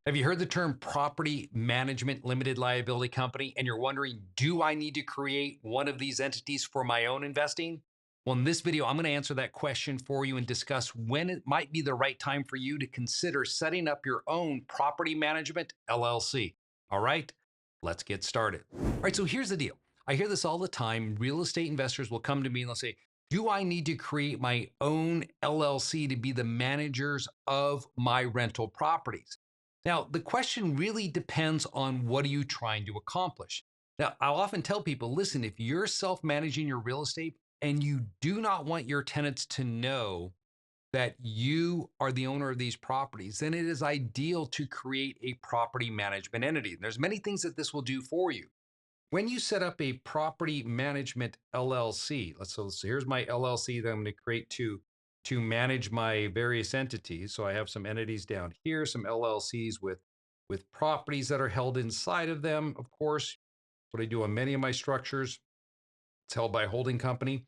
Have you heard the term property management limited liability company and you're wondering, do I need to create one of these entities for my own investing? Well, in this video, I'm going to answer that question for you and discuss when it might be the right time for you to consider setting up your own property management LLC. All right, let's get started. All right, so here's the deal. I hear this all the time. Real estate investors will come to me and they'll say, do I need to create my own LLC to be the managers of my rental properties? Now, the question really depends on what are you trying to accomplish. Now, I'll often tell people, listen, if you're self-managing your real estate and you do not want your tenants to know that you are the owner of these properties, then it is ideal to create a property management entity. There's many things that this will do for you. When you set up a property management LLC, so here's my LLC that I'm going to create to manage my various entities. So I have some entities down here, some LLCs with properties that are held inside of them. Of course, what I do on many of my structures, it's held by a holding company.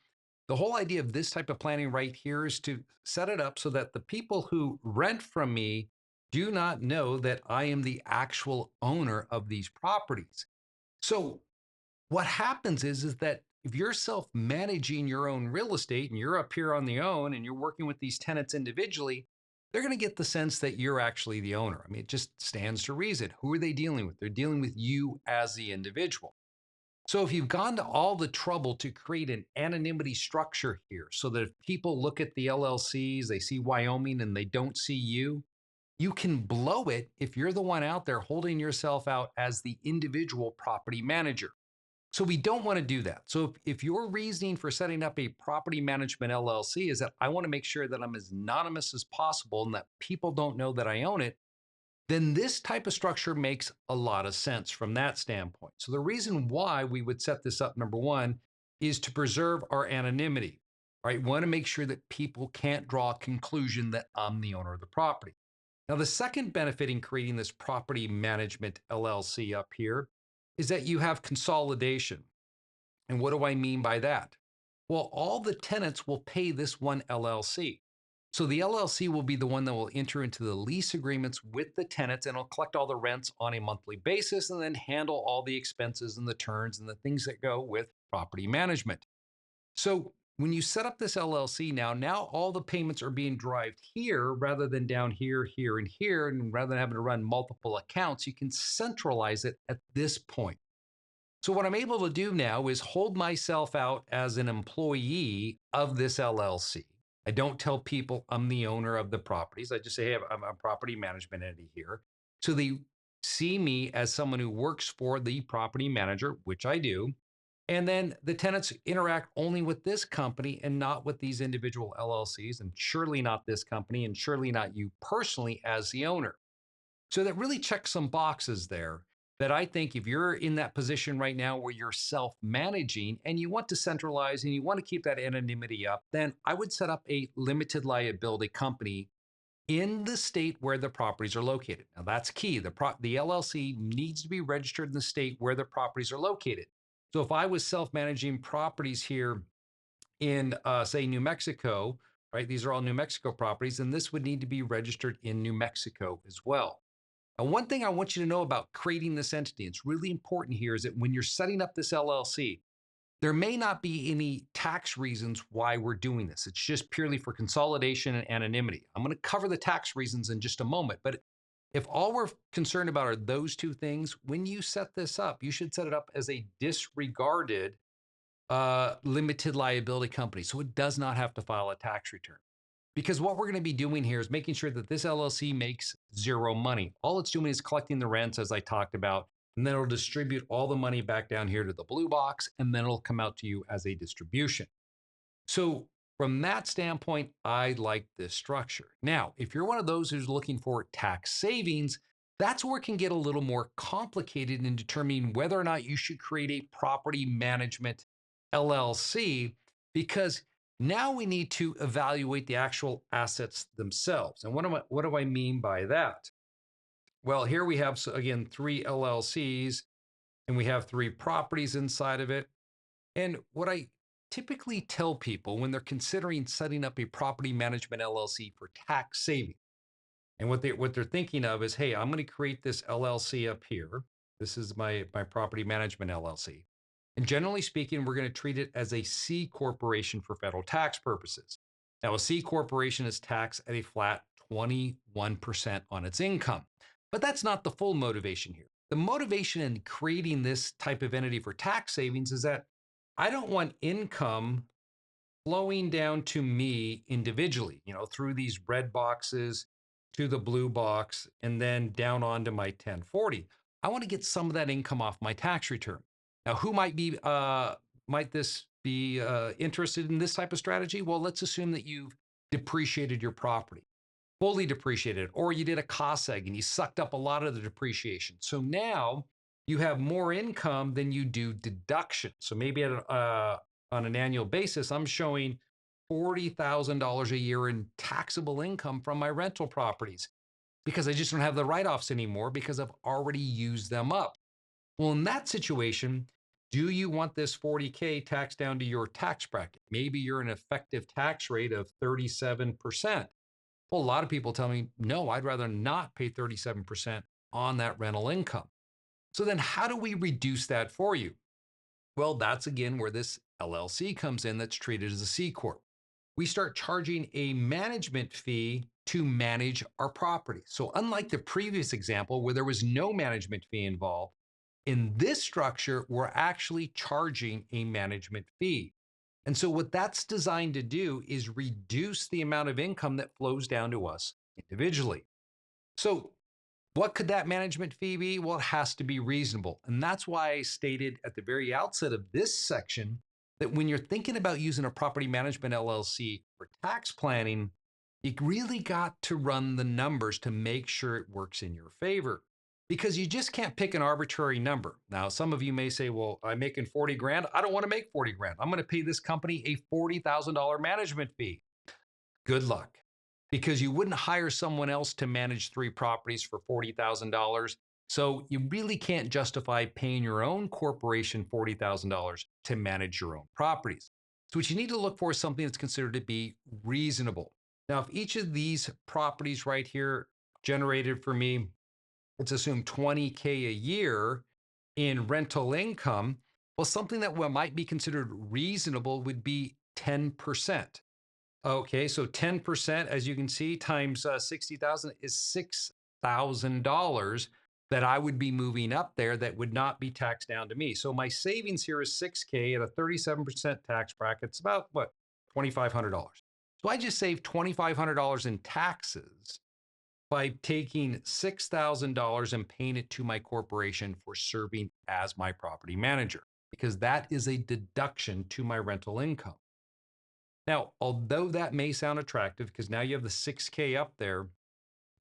The whole idea of this type of planning right here is to set it up so that the people who rent from me do not know that I am the actual owner of these properties. So what happens is that if you're self-managing your own real estate and you're up here on the own and you're working with these tenants individually, they're going to get the sense that you're actually the owner. I mean, it just stands to reason. Who are they dealing with? They're dealing with you as the individual. So if you've gone to all the trouble to create an anonymity structure here so that if people look at the LLCs, they see Wyoming and they don't see you, you can blow it if you're the one out there holding yourself out as the individual property manager. So we don't want to do that. So if your reasoning for setting up a property management LLC is that I want to make sure that I'm as anonymous as possible and that people don't know that I own it, then this type of structure makes a lot of sense from that standpoint. So the reason why we would set this up, number one, is to preserve our anonymity. Right? We want to make sure that people can't draw a conclusion that I'm the owner of the property. Now, the second benefit in creating this property management LLC up here is that you have consolidation. And what do I mean by that? Well, all the tenants will pay this one LLC. So the LLC will be the one that will enter into the lease agreements with the tenants and will collect all the rents on a monthly basis and then handle all the expenses and the turns and the things that go with property management. So when you set up this LLC now all the payments are being derived here rather than down here, here, and here. And rather than having to run multiple accounts, you can centralize it at this point. So what I'm able to do now is hold myself out as an employee of this LLC. I don't tell people I'm the owner of the properties. I just say, hey, I'm a property management entity here. So they see me as someone who works for the property manager, which I do. And then the tenants interact only with this company and not with these individual LLCs, and surely not this company, and surely not you personally as the owner. So that really checks some boxes there that I think if you're in that position right now where you're self managing and you want to centralize and you want to keep that anonymity up, then I would set up a limited liability company in the state where the properties are located. Now that's key. The LLC needs to be registered in the state where the properties are located. So if I was self-managing properties here in, say, New Mexico, right? These are all New Mexico properties, and this would need to be registered in New Mexico as well. And one thing I want you to know about creating this entity, it's really important here, is that when you're setting up this LLC, there may not be any tax reasons why we're doing this. It's just purely for consolidation and anonymity. I'm going to cover the tax reasons in just a moment, but if all we're concerned about are those two things, when you set this up, you should set it up as a disregarded limited liability company. So it does not have to file a tax return. Because what we're going to be doing here is making sure that this LLC makes zero money. All it's doing is collecting the rents, as I talked about, and then it'll distribute all the money back down here to the blue box, and then it'll come out to you as a distribution. So from that standpoint, I like this structure. Now, if you're one of those who's looking for tax savings, that's where it can get a little more complicated in determining whether or not you should create a property management LLC, because now we need to evaluate the actual assets themselves. And what do I mean by that? Well, here we have, so again, three LLCs and we have three properties inside of it. And what I typically tell people when they're considering setting up a property management LLC for tax savings And what they're thinking of is, hey, I'm going to create this LLC up here. This is my Property Management LLC. And generally speaking, we're going to treat it as a C corporation for federal tax purposes. Now, a C corporation is taxed at a flat 21% on its income. But that's not the full motivation here. The motivation in creating this type of entity for tax savings is that I don't want income flowing down to me individually, through these red boxes to the blue box and then down onto my 1040. I want to get some of that income off my tax return. Now, who might this be interested in this type of strategy? Well, let's assume that you've depreciated your property, fully depreciated, or you did a cost seg and you sucked up a lot of the depreciation. So now you have more income than you do deduction. So maybe on an annual basis, I'm showing $40,000 a year in taxable income from my rental properties because I just don't have the write offs anymore because I've already used them up. Well, in that situation, do you want this 40K taxed down to your tax bracket? Maybe you're an effective tax rate of 37%. Well, a lot of people tell me, no, I'd rather not pay 37% on that rental income. So then how do we reduce that for you? Well, that's again where this LLC comes in that's treated as a C Corp. We start charging a management fee to manage our property. So unlike the previous example where there was no management fee involved, in this structure, we're actually charging a management fee. And so what that's designed to do is reduce the amount of income that flows down to us individually. So what could that management fee be? Well, it has to be reasonable. And that's why I stated at the very outset of this section that when you're thinking about using a property management LLC for tax planning, you really got to run the numbers to make sure it works in your favor because you just can't pick an arbitrary number. Now, some of you may say, well, I'm making 40 grand. I don't want to make 40 grand. I'm going to pay this company a $40,000 management fee. Good luck because you wouldn't hire someone else to manage 3 properties for $40,000. So you really can't justify paying your own corporation $40,000 to manage your own properties. So what you need to look for is something that's considered to be reasonable. Now, if each of these properties right here generated for me, let's assume 20K a year in rental income, well, something that might be considered reasonable would be 10%. Okay, so 10%, as you can see, times 60,000 is $6,000 that I would be moving up there that would not be taxed down to me. So my savings here is 6K at a 37% tax bracket. It's about what, $2,500. So I just saved $2,500 in taxes by taking $6,000 and paying it to my corporation for serving as my property manager, because that is a deduction to my rental income. Now, although that may sound attractive because now you have the 6K up there,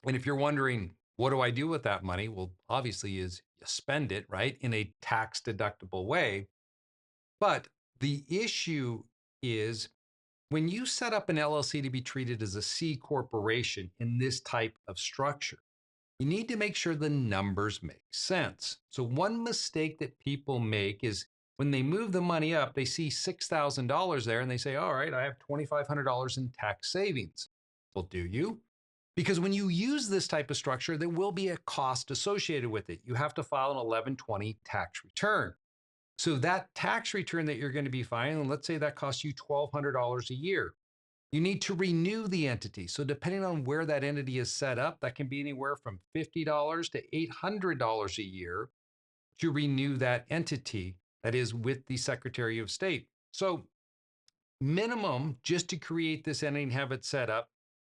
and if you're wondering, what do I do with that money? Well, obviously is you spend it, right, in a tax deductible way. But the issue is when you set up an LLC to be treated as a C corporation in this type of structure, you need to make sure the numbers make sense. So one mistake that people make is when they move the money up, they see $6,000 there and they say, all right, I have $2,500 in tax savings. Well, do you? Because when you use this type of structure, there will be a cost associated with it. You have to file an 1120 tax return. So that tax return that you're going to be filing, let's say that costs you $1,200 a year. You need to renew the entity. So depending on where that entity is set up, that can be anywhere from $50 to $800 a year to renew that entity that is with the Secretary of State. So minimum just to create this entity and have it set up,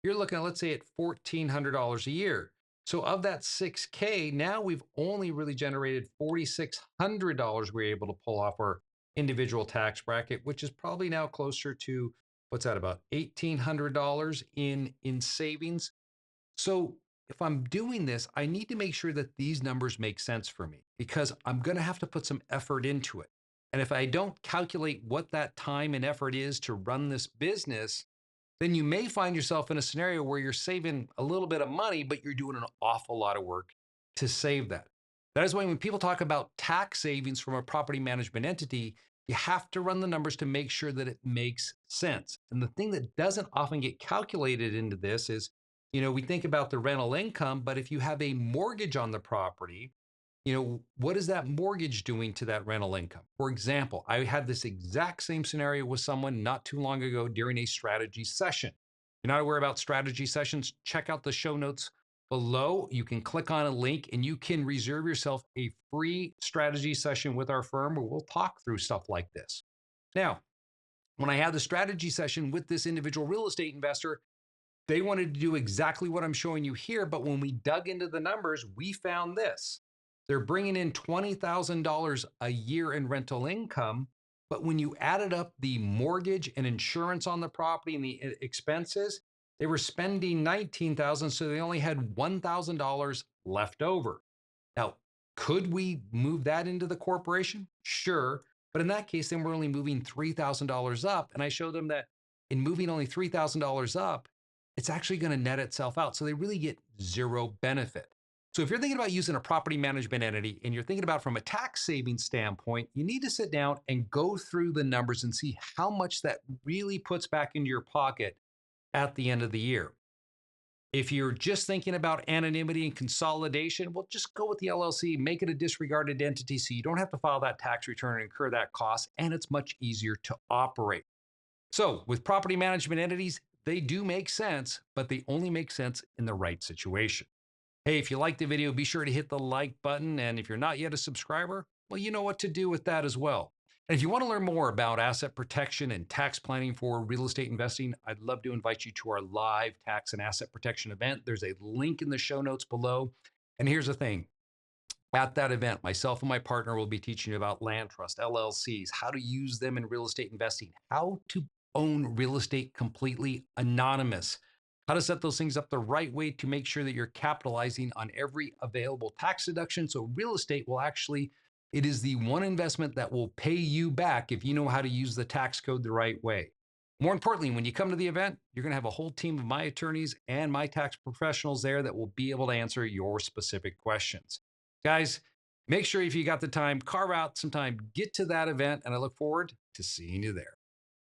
you're looking at, let's say, at $1,400 a year. So of that 6K, now we've only really generated $4,600 we're able to pull off our individual tax bracket, which is probably now closer to, what's that, about $1,800 in savings. So if I'm doing this, I need to make sure that these numbers make sense for me because I'm going to have to put some effort into it. And if I don't calculate what that time and effort is to run this business, then you may find yourself in a scenario where you're saving a little bit of money, but you're doing an awful lot of work to save that. That is why when people talk about tax savings from a property management entity, you have to run the numbers to make sure that it makes sense. And the thing that doesn't often get calculated into this is We think about the rental income, but if you have a mortgage on the property, what is that mortgage doing to that rental income? For example, I had this exact same scenario with someone not too long ago during a strategy session. If you're not aware about strategy sessions, check out the show notes below. You can click on a link and you can reserve yourself a free strategy session with our firm where we'll talk through stuff like this. Now, when I had the strategy session with this individual real estate investor, they wanted to do exactly what I'm showing you here. But when we dug into the numbers, we found this. They're bringing in $20,000 a year in rental income. But when you added up the mortgage and insurance on the property and the expenses, they were spending $19,000. So they only had $1,000 left over. Now, could we move that into the corporation? Sure. But in that case, then we're only moving $3,000 up. And I show them that in moving only $3,000 up, it's actually going to net itself out. So they really get zero benefit. So if you're thinking about using a property management entity and you're thinking about from a tax saving standpoint, you need to sit down and go through the numbers and see how much that really puts back into your pocket at the end of the year. If you're just thinking about anonymity and consolidation, well, just go with the LLC, make it a disregarded entity so you don't have to file that tax return and incur that cost, and it's much easier to operate. So with property management entities, they do make sense, but they only make sense in the right situation. Hey, if you liked the video, be sure to hit the like button. And if you're not yet a subscriber, well, you know what to do with that as well. And if you want to learn more about asset protection and tax planning for real estate investing, I'd love to invite you to our live tax and asset protection event. There's a link in the show notes below. And here's the thing. At that event, myself and my partner will be teaching you about land trust, LLCs, how to use them in real estate investing, how to own real estate completely anonymous, how to set those things up the right way to make sure that you're capitalizing on every available tax deduction. So real estate will actually, it is the one investment that will pay you back if you know how to use the tax code the right way. More importantly, when you come to the event, you're going to have a whole team of my attorneys and my tax professionals there that will be able to answer your specific questions. Guys, make sure if you got the time, carve out some time, get to that event, and I look forward to seeing you there.